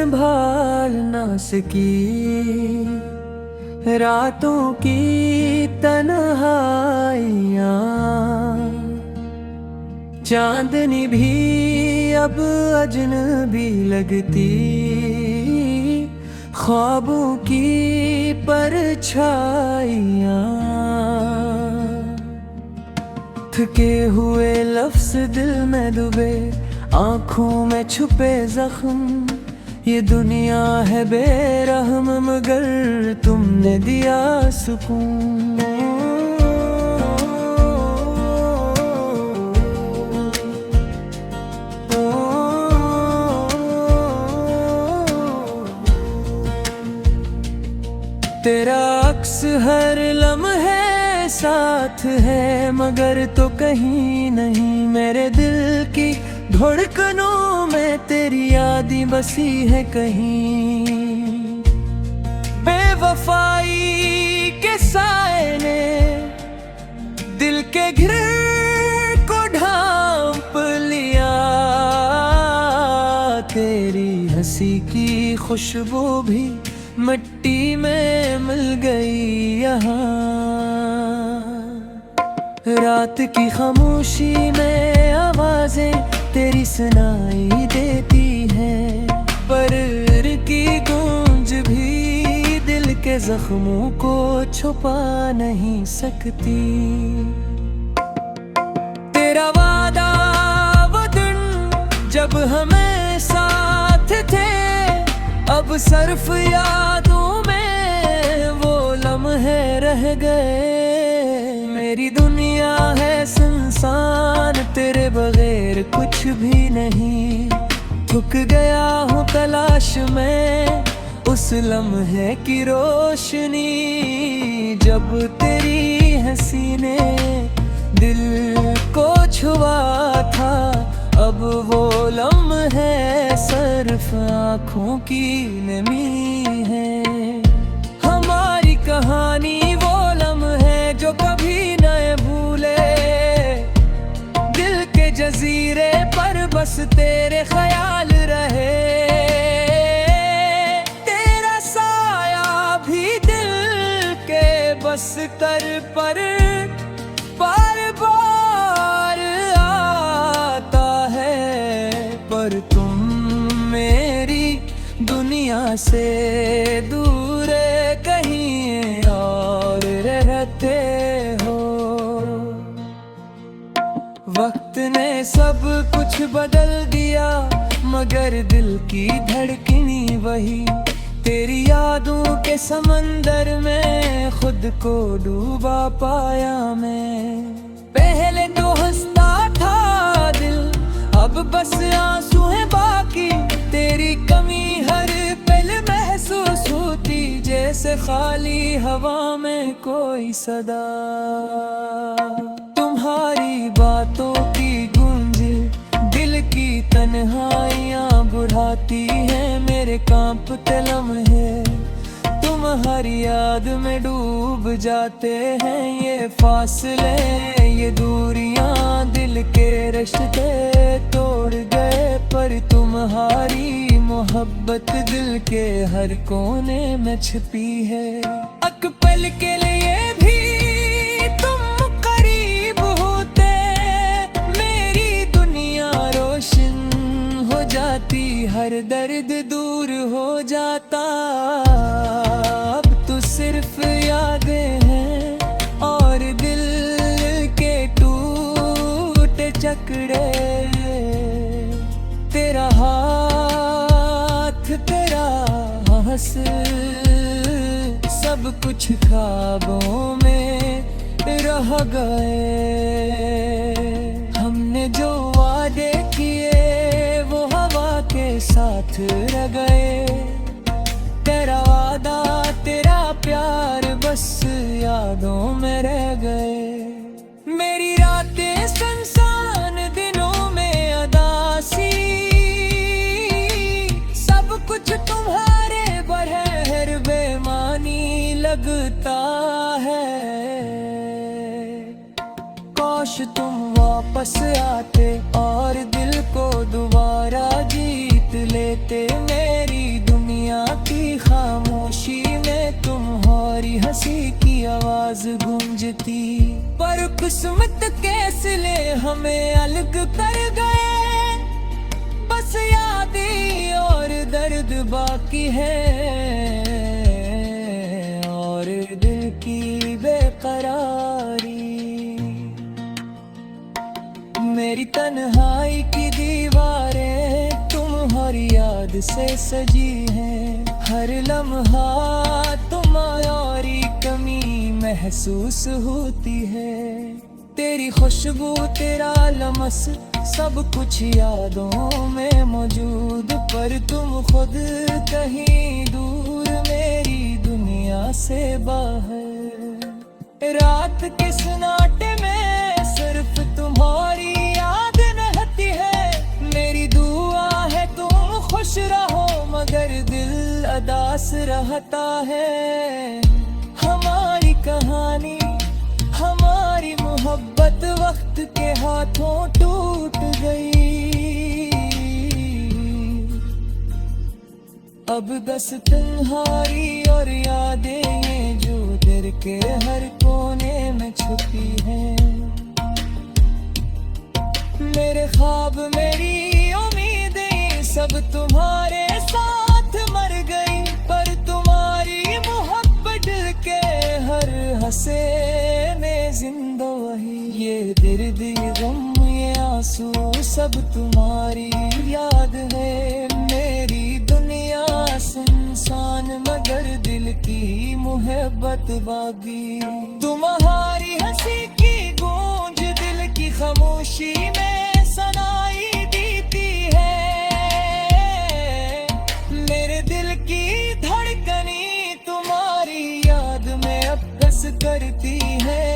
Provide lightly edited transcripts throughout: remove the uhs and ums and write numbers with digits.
संभाल ना सकी, रातों की तन्हाइयाँ। चांदनी भी अब अजनबी लगती, ख्वाबों की परछाइयाँ। थके हुए लफ्ज़ दिल में डूबे, आँखों में छुपे जख्म। ये दुनिया है बेरहम मगर तुमने दिया सुकून। तेरा अक्स हर लम्हे साथ है मगर तो कहीं नहीं। मेरे दिल की धड़कनों में तेरी याद बसी है कहीं। बेवफाई के साए ने दिल के घिरे को ढांप लिया। तेरी हंसी की खुशबू भी मिट्टी में मिल गई यहाँ। रात की खामोशी में आवाजें तेरी सुनाई देती हैं, पर की गूंज भी दिल के जख्मों को छुपा नहीं सकती। तेरा वादा वो दिन जब हमें साथ थे, अब सिर्फ यादों में वो लम्हे रह गए। मेरी दुनिया है सुनसान, तेरे बगैर कुछ भी नहीं। थक गया हूँ तलाश में उस लम्हे की रोशनी, जब तेरी हंसी ने दिल को छुआ था। अब वो लम्हे सिर्फ आँखों की नमी है। हमारी कहानी वो लम्हे जो कभी न भूले, दिल के जजीरे पर बस तेरे ख्याल रहे। तेरा साया भी दिल के बस्तर पर बार बार आता है, पर तुम मेरी दुनिया से दूर कहीं और रहते हो। वक्त ने सब कुछ बदल दिया मगर दिल की धड़कनी वही। तेरी यादों के समंदर में खुद को डूबा पाया मैं। पहले तो हंसता था दिल, अब बस आंसू है बाकी। तेरी कमी हर पल महसूस होती, जैसे खाली हवा में कोई सदा। तुम्हारी बातों की गूंज दिल की तन्हाइयाँ बुढ़ाती हैं। मेरे कांपते लम्हे तुम्हारी याद में डूब जाते हैं। ये फासले ये दूरियां दिल के रिश्ते तोड़ गए, पर तुम्हारी मोहब्बत दिल के हर कोने में छिपी है। एक पल के लिए भी तुम करीब होते, मेरी दुनिया रोशन हो जाती। हर दर्द दूर हो जाता, अब तो सिर्फ यादें हैं और दिल के टूटे चकड़े। तेरा हाथ तेरा हंस सब कुछ ख्वाबों में रह गए। हमने जो वादे किए वो हवा के साथ रह गए। तेरा वादा तेरा प्यार बस यादों में रह गए। मेरी रातें सुनसान दिनों में अदासी, सब कुछ तुम्हारे बगैर बेमानी लगता है। काश तुम वापस आते और दिल को दोबारा जीत लेते। मेरी आवाज गूंजती। पर किस्मत के सिले हमें अलग कर गए, बस यादें और दर्द बाकी है, और दिल की बेकरारी। मेरी तन्हाई की दीवारें तुम्हारी याद से सजी हैं, हर लम्हा तुम्हारी कमी महसूस होती है। तेरी खुशबू तेरा लमस सब कुछ यादों में मौजूद, पर तुम खुद कहीं दूर मेरी दुनिया से बाहर। रात के सन्नाटे में सिर्फ तुम्हारी याद रहती है, मेरी दुआ है तुम खुश रहो, मगर दिल अदास रहता है। हमारी कहानी हमारी मोहब्बत वक्त के हाथों टूट गई, अब बस तन्हाई और यादें ये जो दिल के हर कोने में छुपी हैं। मेरे ख्वाब मेरी उम्मीदें सब तुम्हारे साथ मर गई, पर तुम्हारी मोहब्बत दिल के हर हंसे में जिंदा वही। ये दर्द ये गम ये आंसू सब तुम्हारी याद है, मेरी दुनिया सुनसान मगर दिल की मोहब्बत बागी। तुम्हारी हंसी की गूंज दिल की खामोशी में सुनाई देती है, मेरे दिल की धड़कनी तुम्हारी याद में अब बस करती है।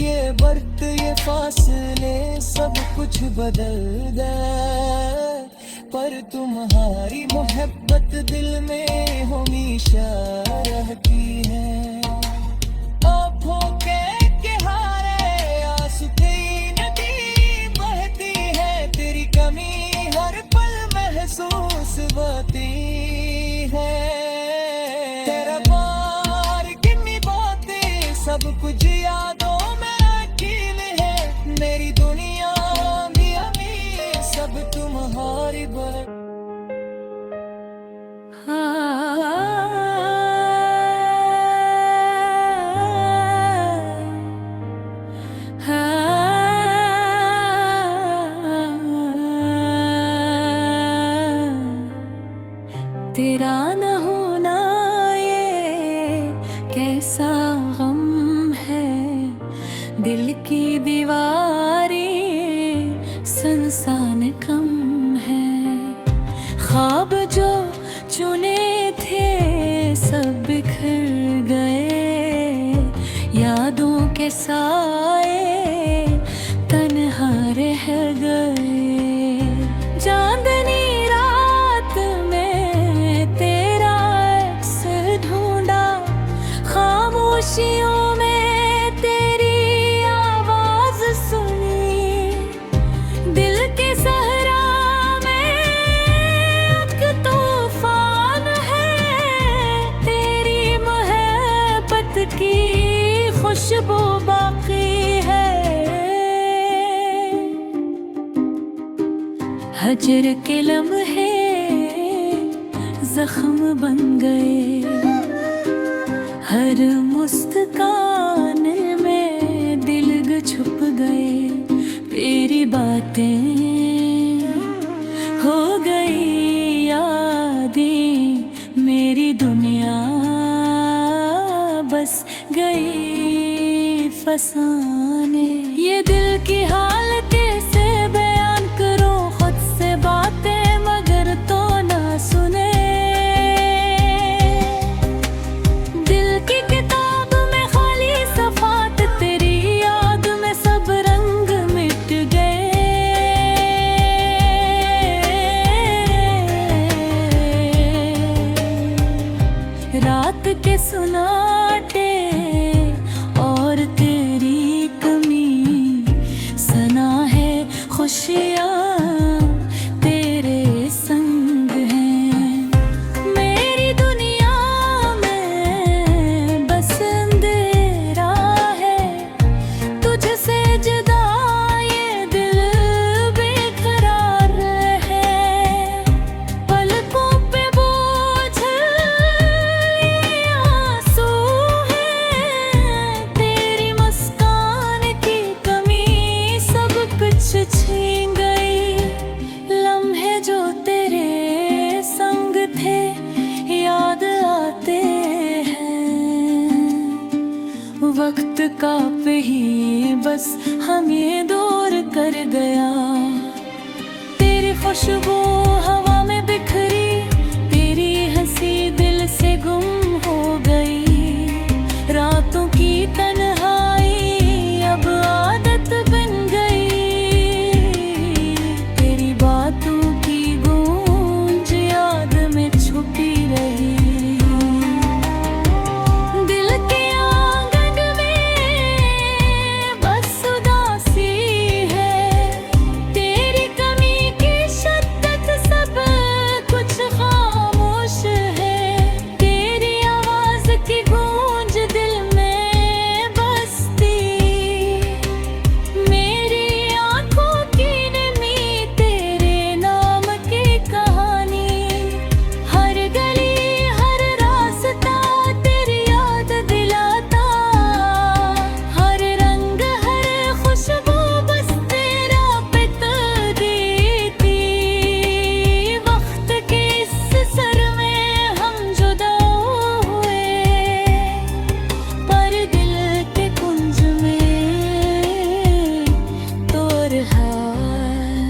ये वक्त ये फासले सब कुछ बदल गए, पर तुम्हारी मोहब्बत दिल में हमेशा रहती है। आँखों के किनारे आंसू की नदी बहती है, तेरी कमी हर पल महसूस होती है। तेरा प्यार कितनी बातें सब कुछ यादों में अकेल है, मेरी दुनिया भी अमीर सब तुम्हारी बरकत। तेरा न होना ये कैसा गम है, दिल की दीवारें संसान कम है। ख्वाब जो चुने थे सब बिखर गए, यादों के साए तन्हा रह गए। चांदनी रात में तेरा अक्स ढूंढा, खामोशियों में तेरी आवाज सुनी, दिल के सहरा में एक तूफान है, तेरी मोहब्बत की खुशबू बाकी है। हजर के लम्हे जख्म बन गए, हर मुस्कान में दिल छुप गए। तेरी बातें हो गई यादें, मेरी दुनिया बस गई फसाने। ये दिल की हालत कैसे बयान करूं, खुद से बातें मगर तो ना सुने। दिल की किताब में खाली सफात, तेरी याद में सब रंग मिट गए। रात के सुनाटे और तेरी कमी सना है, खुशियाँ तेरे संग हैं। मेरी दुनिया में वक्त का पे ही बस हमें दूर कर गया। तेरी खुशबू हवा में बिखरी, तेरी हंसी दिल से गुम हो गई। रातों की तन्हाई अब आदत बन गई, तेरी बातों की गूंज याद में छुपी रही।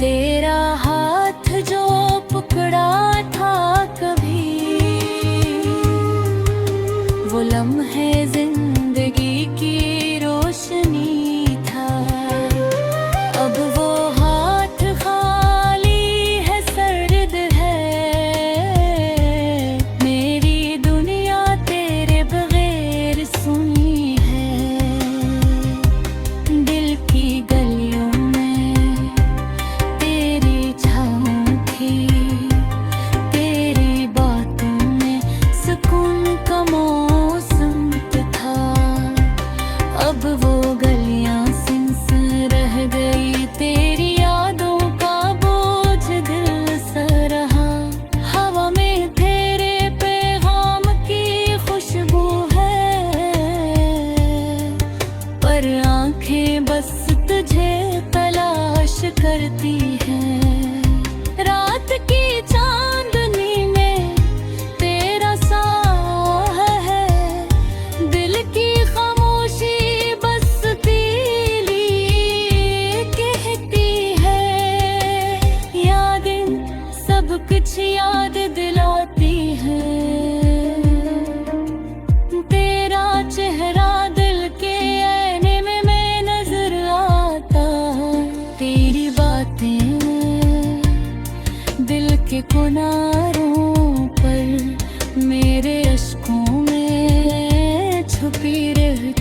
तेरा हाथ जो पकड़ा था कभी, वो लम्हे जिंदगी की रोशनी था। अब वो हाथ खाली है, सर्द है। मेरी दुनिया तेरे बगैर सुनी है। दिल की गलियों बस तुझे तलाश करती है। रात की चांदनी में तेरा साह है, दिल की खामोशी बस तीली कहती है। यादें सब कुछ याद दिलाती है, तेरा चेहरा दिल के दिल के किनारों पर मेरे अश्कों में छुपी रहती।